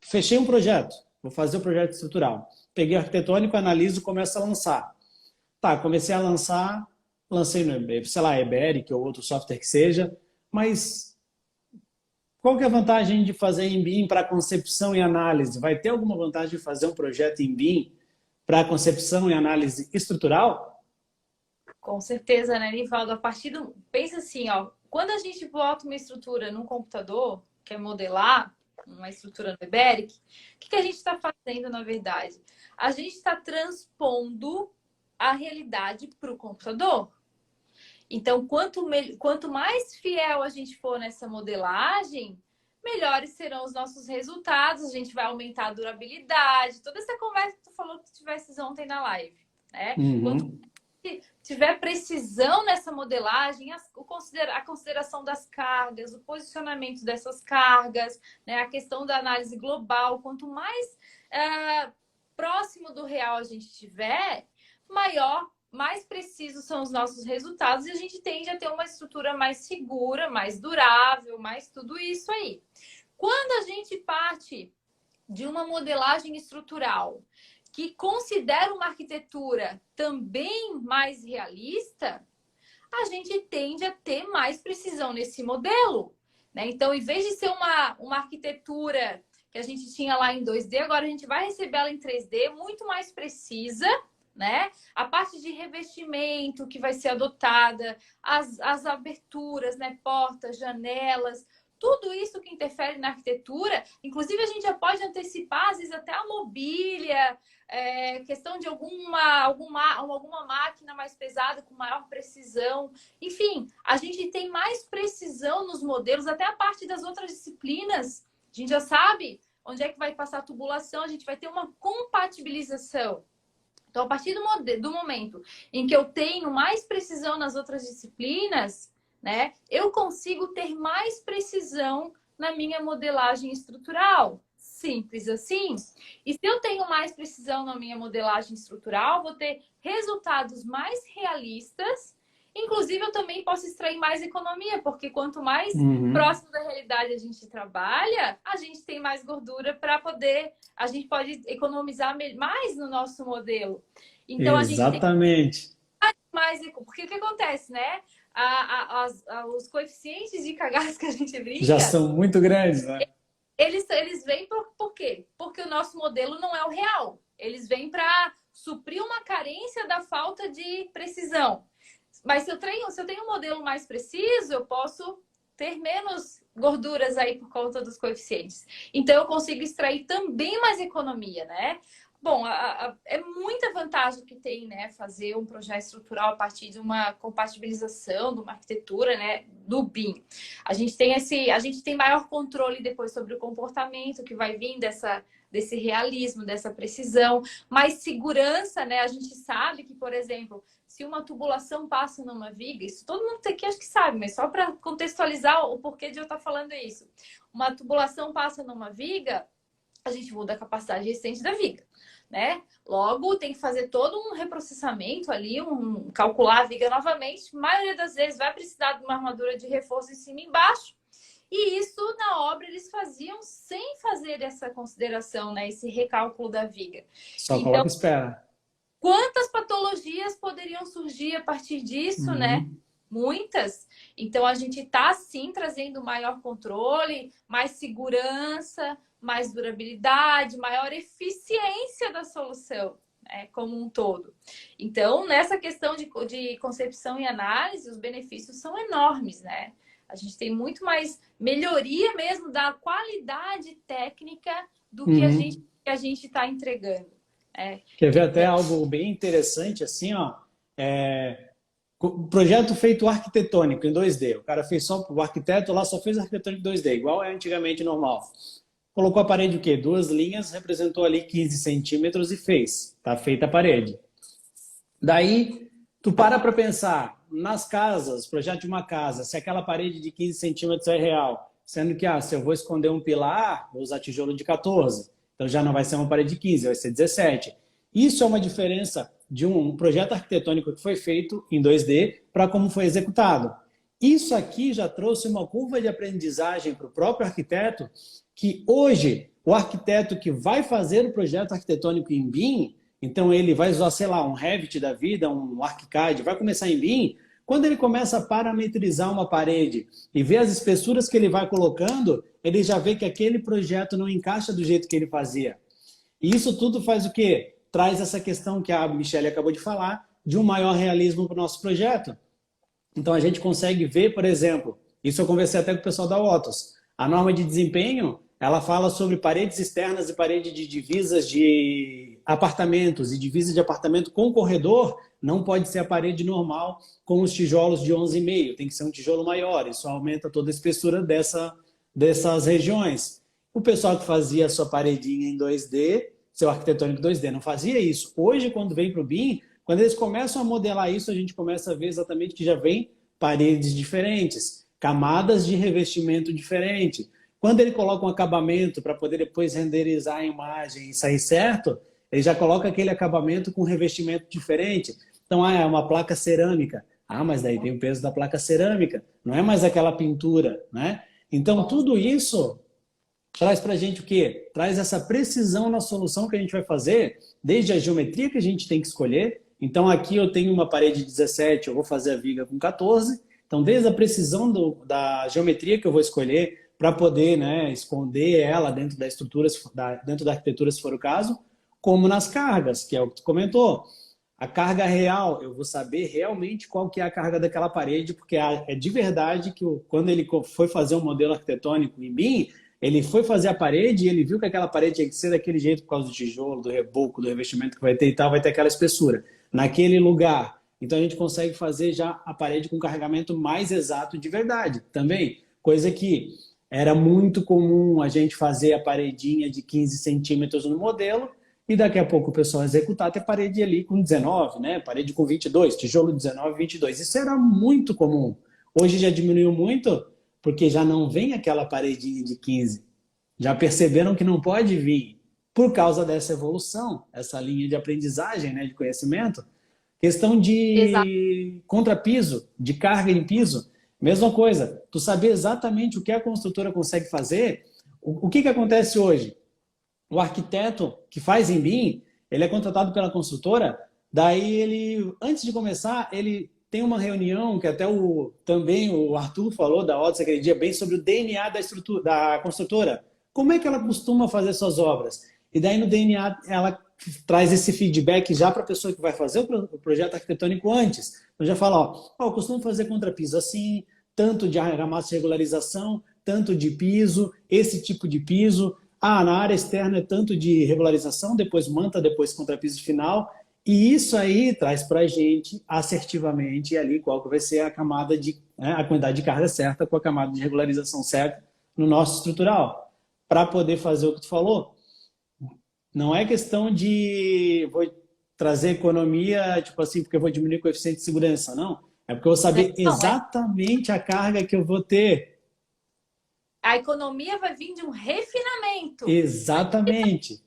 fechei um projeto, vou fazer o projeto estrutural. Peguei o arquitetônico, analiso, começo a lançar. Tá, comecei a lançar, lancei no, sei lá, Eberic ou outro software que seja, mas qual que é a vantagem de fazer em BIM para concepção e análise? Vai ter alguma vantagem de fazer um projeto em BIM para concepção e análise estrutural? Com certeza, né, Nivaldo? A partir do... Pensa assim, ó. Quando a gente bota uma estrutura num computador, quer modelar uma estrutura no Iberic, o que a gente está fazendo, na verdade? A gente está transpondo a realidade para o computador. Então, quanto mais fiel a gente for nessa modelagem, melhores serão os nossos resultados, a gente vai aumentar a durabilidade, toda essa conversa que tu falou que tivesse ontem na live, né? Quanto Uhum. tiver precisão nessa modelagem, a consideração das cargas, o posicionamento dessas cargas, né, a questão da análise global, quanto mais próximo do real a gente tiver, mais precisos são os nossos resultados e a gente tende a ter uma estrutura mais segura, mais durável, mais tudo isso aí. Quando a gente parte de uma modelagem estrutural que considera uma arquitetura também mais realista, a gente tende a ter mais precisão nesse modelo, né? Então, em vez de ser uma arquitetura que a gente tinha lá em 2D, agora a gente vai receber ela em 3D, muito mais precisa, né? A parte de revestimento que vai ser adotada, as aberturas, né? Portas, janelas, tudo isso que interfere na arquitetura. Inclusive, a gente já pode antecipar, às vezes, até a mobília, questão de alguma máquina mais pesada, com maior precisão. Enfim, a gente tem mais precisão nos modelos, até a parte das outras disciplinas. A gente já sabe onde é que vai passar a tubulação, a gente vai ter uma compatibilização. Então, a partir do momento em que eu tenho mais precisão nas outras disciplinas, né, eu consigo ter mais precisão na minha modelagem estrutural. Simples assim. E se eu tenho mais precisão na minha modelagem estrutural, vou ter resultados mais realistas. Inclusive, eu também posso extrair mais economia, porque quanto mais próximo da realidade a gente trabalha, a gente tem mais gordura para poder... A gente pode economizar mais no nosso modelo. Então, a gente tem Exatamente. mais... Porque o que acontece, né? Os coeficientes de cagaço que a gente Já brinca, são muito grandes, né? eles vêm por quê? Porque o nosso modelo não é o real. Eles vêm para suprir uma carência da falta de precisão. Mas se eu tenho um modelo mais preciso, eu posso ter menos gorduras aí por conta dos coeficientes. Então, eu consigo extrair também mais economia, né? Bom, é muita vantagem que tem, né, fazer um projeto estrutural a partir de uma compatibilização, de uma arquitetura, né, do BIM. A gente tem maior controle depois sobre o comportamento que vai vir desse realismo, dessa precisão, mais segurança, né? A gente sabe que, por exemplo, se uma tubulação passa numa viga, isso todo mundo aqui acho que sabe, mas só para contextualizar o porquê de eu estar falando isso. Uma tubulação passa numa viga, a gente muda a capacidade resistente da viga, né? Logo, tem que fazer todo um reprocessamento ali, calcular a viga novamente. A maioria das vezes vai precisar de uma armadura de reforço em cima e embaixo. E isso, na obra, eles faziam sem fazer essa consideração, né? Esse recálculo da viga. Só Então, coloca espera. quantas patologias poderiam surgir a partir disso, né? Muitas. Então, a gente está, sim, trazendo maior controle, mais segurança, mais durabilidade, maior eficiência da solução, né, como um todo. Então, nessa questão de concepção e análise, os benefícios são enormes, né? A gente tem muito mais melhoria mesmo da qualidade técnica do que a gente está entregando. Quer ver até algo bem interessante, assim, ó. Projeto feito arquitetônico em 2D. O cara fez só, o arquiteto lá só fez arquitetônico em 2D, igual é antigamente normal. Colocou a parede o quê? 2 linhas, representou ali 15 centímetros e fez. Tá feita a parede. Daí, tu para pensar, nas casas, projeto de uma casa, se aquela parede de 15 centímetros é real, sendo que, se eu vou esconder um pilar, vou usar tijolo de 14, então já não vai ser uma parede de 15, vai ser 17. Isso é uma diferença de um projeto arquitetônico que foi feito em 2D para como foi executado. Isso aqui já trouxe uma curva de aprendizagem para o próprio arquiteto que hoje o arquiteto que vai fazer o projeto arquitetônico em BIM, então ele vai usar, sei lá, um Revit da vida, um ArchiCAD, vai começar em BIM, quando ele começa a parametrizar uma parede e vê as espessuras que ele vai colocando, ele já vê que aquele projeto não encaixa do jeito que ele fazia. E isso tudo faz o quê? Traz essa questão que a Michelle acabou de falar, de um maior realismo para o nosso projeto. Então a gente consegue ver, por exemplo, isso eu conversei até com o pessoal da Otos, a norma de desempenho, ela fala sobre paredes externas e parede de divisas de apartamentos, e divisa de apartamento com corredor não pode ser a parede normal com os tijolos de 11,5, tem que ser um tijolo maior, isso aumenta toda a espessura dessas regiões. O pessoal que fazia a sua paredinha em 2D, seu arquitetônico 2D, não fazia isso. Hoje, quando vem para o BIM, quando eles começam a modelar isso, a gente começa a ver exatamente que já vem paredes diferentes, camadas de revestimento diferente. Quando ele coloca um acabamento para poder depois renderizar a imagem e sair certo, ele já coloca aquele acabamento com revestimento diferente. Então, é uma placa cerâmica. Mas daí tem o peso da placa cerâmica. Não é mais aquela pintura, né? Então, tudo isso traz para a gente o quê? Traz essa precisão na solução que a gente vai fazer, desde a geometria que a gente tem que escolher. Então, aqui eu tenho uma parede 17, eu vou fazer a viga com 14. Então, desde a precisão da geometria que eu vou escolher para poder, né, esconder ela dentro da estrutura, dentro da arquitetura, se for o caso, como nas cargas, que é o que tu comentou. A carga real, eu vou saber realmente qual que é a carga daquela parede, porque é de verdade que quando ele foi fazer um modelo arquitetônico em BIM, ele foi fazer a parede e ele viu que aquela parede tinha que ser daquele jeito por causa do tijolo, do reboco, do revestimento que vai ter e tal, vai ter aquela espessura. Naquele lugar. Então a gente consegue fazer já a parede com carregamento mais exato de verdade também. Coisa que era muito comum a gente fazer a paredinha de 15 centímetros no modelo e daqui a pouco o pessoal executar ter parede ali com 19, né? Parede com 22, tijolo 19, 22. Isso era muito comum. Hoje já diminuiu muito porque já não vem aquela paredinha de 15. Já perceberam que não pode vir por causa dessa evolução, essa linha de aprendizagem, né, de conhecimento. Questão de contrapiso, de carga em piso, mesma coisa. Tu saber exatamente o que a construtora consegue fazer. O que acontece hoje? O arquiteto que faz em BIM, ele é contratado pela construtora, daí ele, antes de começar, ele tem uma reunião que até também o Arthur falou da Otis aquele dia, bem sobre o DNA da estrutura, da construtora. Como é que ela costuma fazer suas obras? E daí no DNA ela traz esse feedback já para a pessoa que vai fazer o projeto arquitetônico antes. Então já fala, eu costumo fazer contrapiso assim, tanto de argamassa de regularização, tanto de piso, esse tipo de piso. Na área externa é tanto de regularização, depois manta, depois contrapiso final. E isso aí traz para a gente assertivamente ali qual que vai ser a camada a quantidade de carga certa com a camada de regularização certa no nosso estrutural. Para poder fazer o que tu falou, não é questão de vou trazer economia, tipo assim, porque eu vou diminuir o coeficiente de segurança, não. É porque eu vou saber exatamente a carga que eu vou ter. A economia vai vir de um refinamento. Exatamente.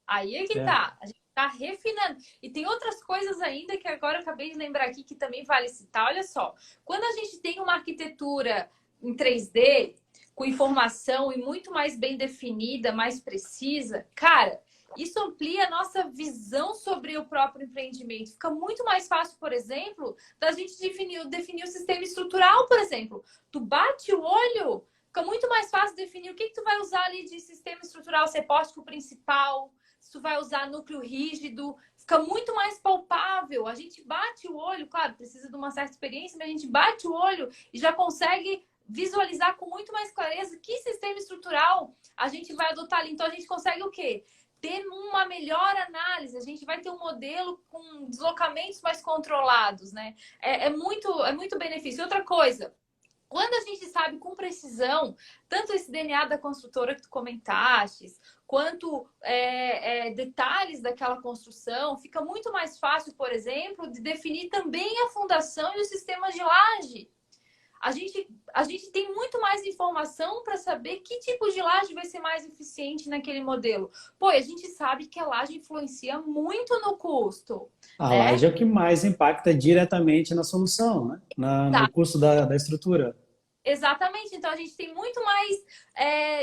Aí é que tá. A gente tá refinando. E tem outras coisas ainda que agora eu acabei de lembrar aqui que também vale citar. Olha só, quando a gente tem uma arquitetura em 3D, com informação e muito mais bem definida, mais precisa, cara, isso amplia a nossa visão sobre o próprio empreendimento. Fica muito mais fácil, por exemplo, da gente definir o sistema estrutural, por exemplo. Tu bate o olho, fica muito mais fácil definir o que tu vai usar ali de sistema estrutural, se é pórtico principal, se tu vai usar núcleo rígido, fica muito mais palpável. A gente bate o olho, claro, precisa de uma certa experiência, mas a gente bate o olho e já consegue visualizar com muito mais clareza que sistema estrutural a gente vai adotar ali. Então a gente consegue o quê? Ter uma melhor análise, a gente vai ter um modelo com deslocamentos mais controlados, né? É muito benefício. Outra coisa, quando a gente sabe com precisão, tanto esse DNA da construtora que tu comentaste, quanto detalhes daquela construção, fica muito mais fácil, por exemplo, de definir também a fundação e o sistema de laje. A gente tem muito mais informação para saber que tipo de laje vai ser mais eficiente naquele modelo. Pô, a gente sabe que a laje influencia muito no custo. A laje é o que mais impacta diretamente na solução, né? No custo da estrutura. Exatamente. Então, a gente tem muito mais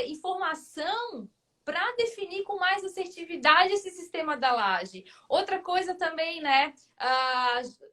informação para definir com mais assertividade esse sistema da laje. Outra coisa também, né?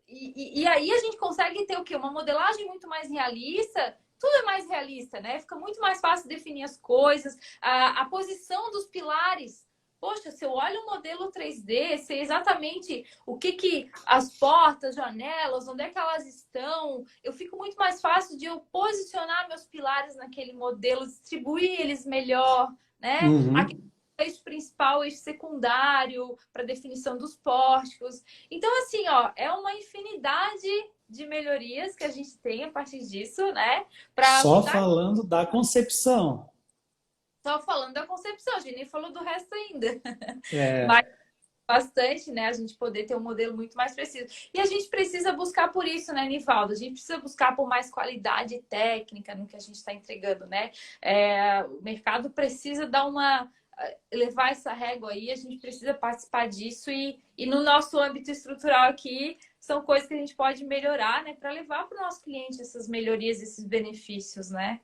E aí a gente consegue ter o quê? Uma modelagem muito mais realista. Tudo é mais realista, né? Fica muito mais fácil definir as coisas. A posição dos pilares. Poxa, se eu olho um modelo 3D, sei exatamente o que as portas, janelas, onde é que elas estão. Eu fico muito mais fácil de eu posicionar meus pilares naquele modelo, distribuir eles melhor, né? Aqui Uhum. eixo principal, eixo secundário, para definição dos pórticos. Então, assim, ó, é uma infinidade de melhorias que a gente tem a partir disso, né? Para Só mudar. falando da concepção. Só falando da concepção, a gente nem falou do resto ainda. É, Mas bastante, né? A gente poder ter um modelo muito mais preciso. E a gente precisa buscar por isso, né, Nivaldo? A gente precisa buscar por mais qualidade técnica no que a gente está entregando, né? O mercado precisa dar uma levar essa régua aí, a gente precisa participar disso e no nosso âmbito estrutural aqui são coisas que a gente pode melhorar, né, para levar para o nosso cliente essas melhorias, esses benefícios, né?